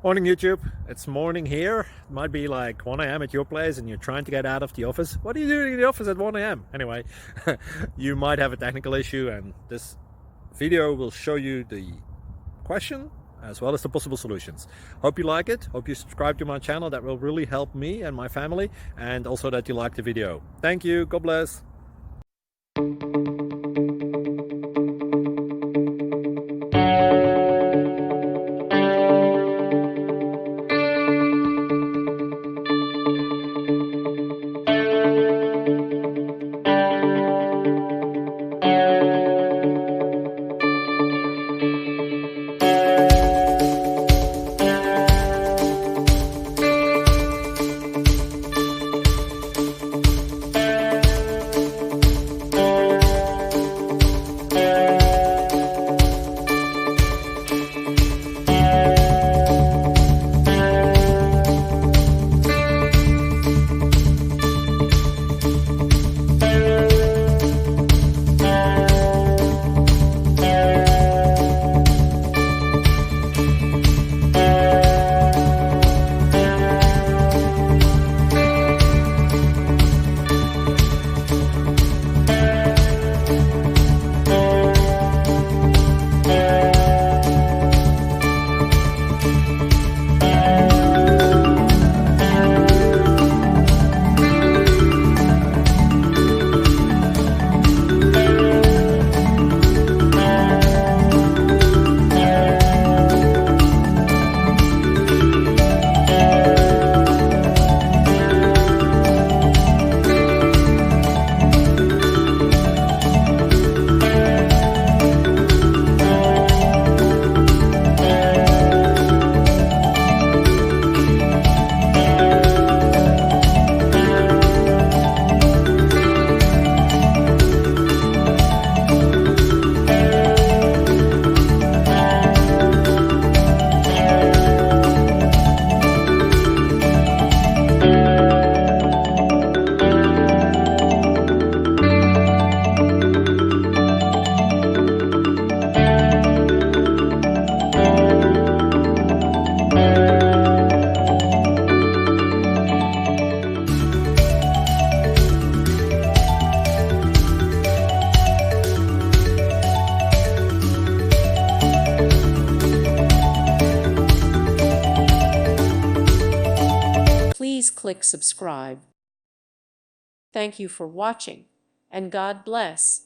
Morning YouTube, it's morning here. It might be like 1 a.m. at your place and you're trying to get out of the office. What are you doing in the office at 1 a.m.? Anyway, you might have a technical issue and this video will show you the question as well as the possible solutions. Hope you like it, hope you subscribe to my channel. That will really help me and my family, and also that you like the video. Thank you, God bless. Please click subscribe. Thank you for watching, and God bless.